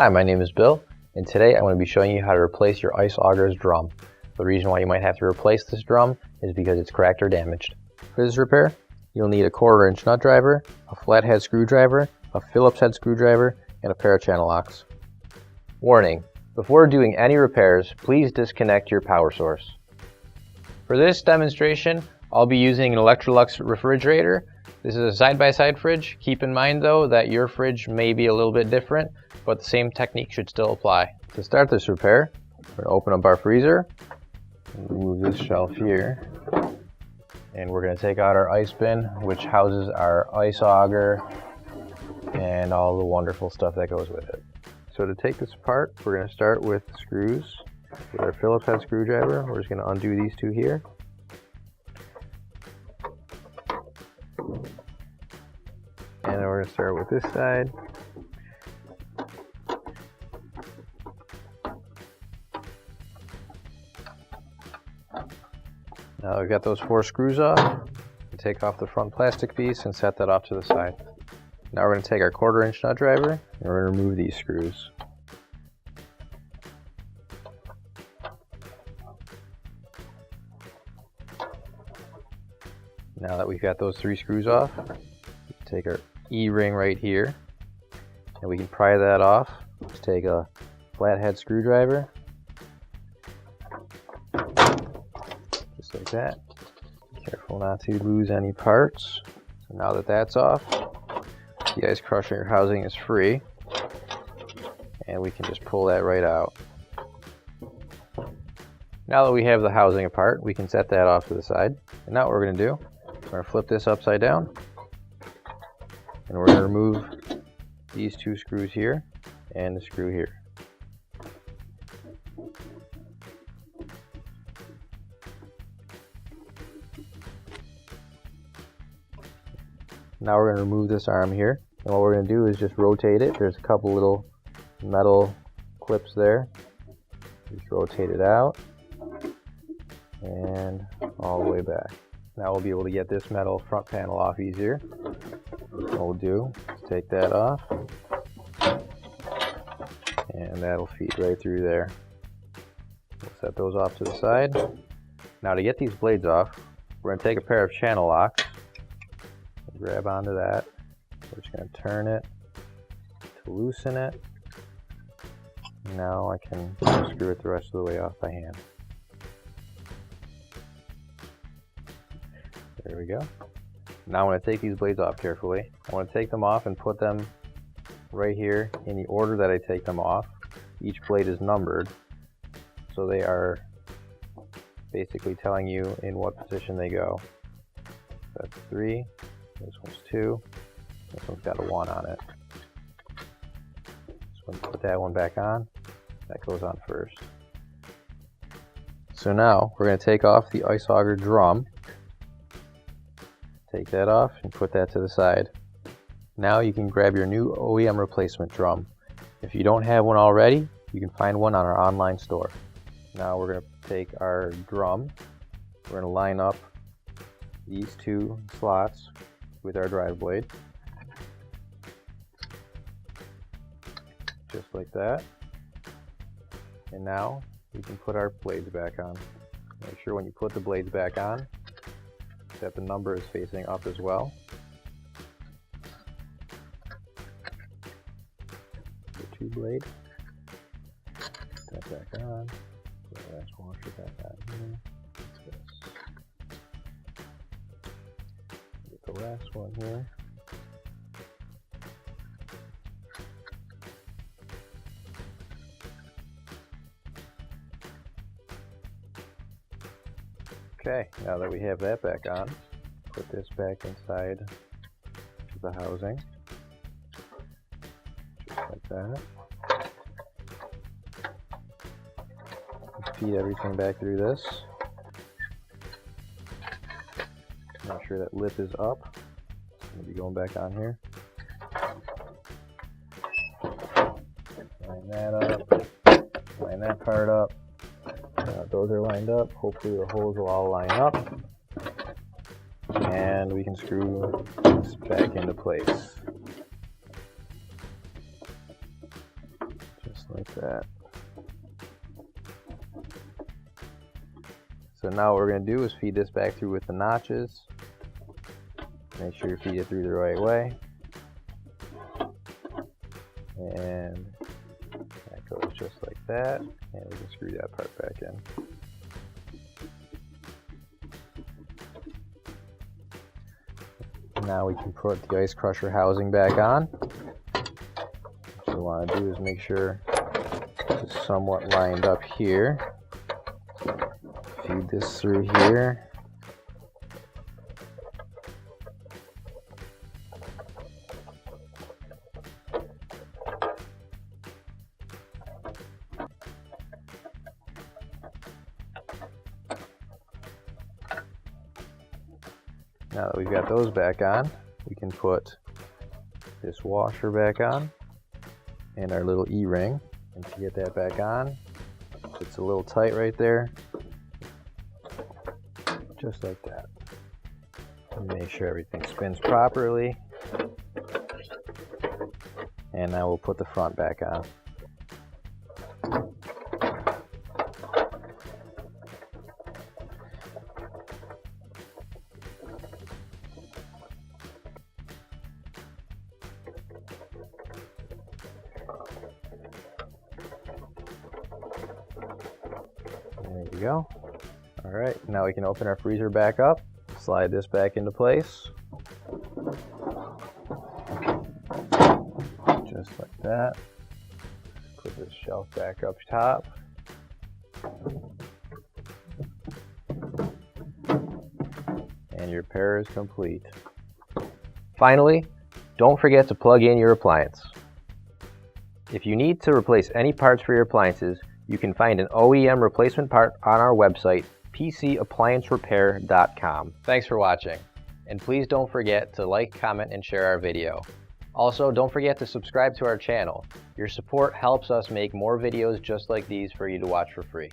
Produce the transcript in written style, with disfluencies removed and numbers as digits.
Hi, my name is Bill, and today I'm going to be showing you how to replace your Ice Auger's drum. The reason why you might have to replace this drum is because it's cracked or damaged. For this repair, you'll need a 1/4 inch nut driver, a flathead screwdriver, a Phillips head screwdriver, and a pair of channel locks. Warning: before doing any repairs, please disconnect your power source. For this demonstration, I'll be using an Electrolux Refrigerator. This is a side-by-side fridge. Keep in mind though that your fridge may be a little bit different, but the same technique should still apply. To start this repair, we're going to open up our freezer, remove this shelf here, and we're going to take out our ice bin, which houses our ice auger and all the wonderful stuff that goes with it. So to take this apart, we're going to start with the screws. With our Phillips head screwdriver, we're just going to undo these two here. And then we're going to start with this side. Now we've got those 4 screws off. Take off the front plastic piece and set that off to the side. Now we're going to take our 1/4 inch nut driver and we're going to remove these screws. Now that we've got those 3 screws off, take our E-ring right here and we can pry that off. Let's take a flathead screwdriver, just like that. Be careful not to lose any parts. So now that that's off, the ice crusher housing is free and we can just pull that right out. Now that we have the housing apart, we can set that off to the side. And now what we're going to do, we're going to flip this upside down and we're going to remove these 2 screws here and the screw here. Now we're going to remove this arm here, and what we're going to do is just rotate it. There's a couple little metal clips there. Just rotate it out and all the way back. Now we'll be able to get this metal front panel off easier. What we'll do is take that off, and that'll feed right through there. We'll set those off to the side. Now to get these blades off, we're going to take a pair of channel locks. Grab onto that. We're just going to turn it to loosen it. Now I can screw it the rest of the way off by hand. There we go. Now I'm going to take these blades off carefully. I want to take them off and put them right here in the order that I take them off. Each blade is numbered, so they are basically telling you in what position they go. That's 3, this one's 2, this one's got a 1 on it. So put that one back on, that goes on first. So now we're going to take off the Ice Auger drum. Take that off and put that to the side. Now you can grab your new OEM replacement drum. If you don't have one already, you can find one on our online store. Now we're going to take our drum, we're going to line up these 2 slots with our drive blade, just like that. And now we can put our blades back on. Make sure when you put the blades back on that the number is facing up as well. The 2 blade, put that back on. Put the last washer back on here. Get the last one here. Okay, now that we have that back on, put this back inside the housing, just like that. Feed everything back through this. Make sure that lip is up. It's going to be going back on here. Line that up, line that part up. Those are lined up. Hopefully the holes will all line up. And we can screw this back into place. like that. So now what we're going to do is feed this back through with the notches. Make sure you feed it through the right way. And that goes just like that. And we can screw that part back in. Now we can put the ice crusher housing back on. What you want to do is make sure it's somewhat lined up here. Feed this through here. Now that we've got those back on, we can put this washer back on and our little E-ring. And to get that back on, it's a little tight right there, just like that. And make sure everything spins properly. And now we'll put the front back on. There you go. Alright, now we can open our freezer back up, slide this back into place. Just like that. Put this shelf back up top. And your repair is complete. Finally, don't forget to plug in your appliance. If you need to replace any parts for your appliances, you can find an OEM replacement part on our website, PCApplianceRepair.com. Thanks for watching, and please don't forget to like, comment, and share our video. Also, don't forget to subscribe to our channel. Your support helps us make more videos just like these for you to watch for free.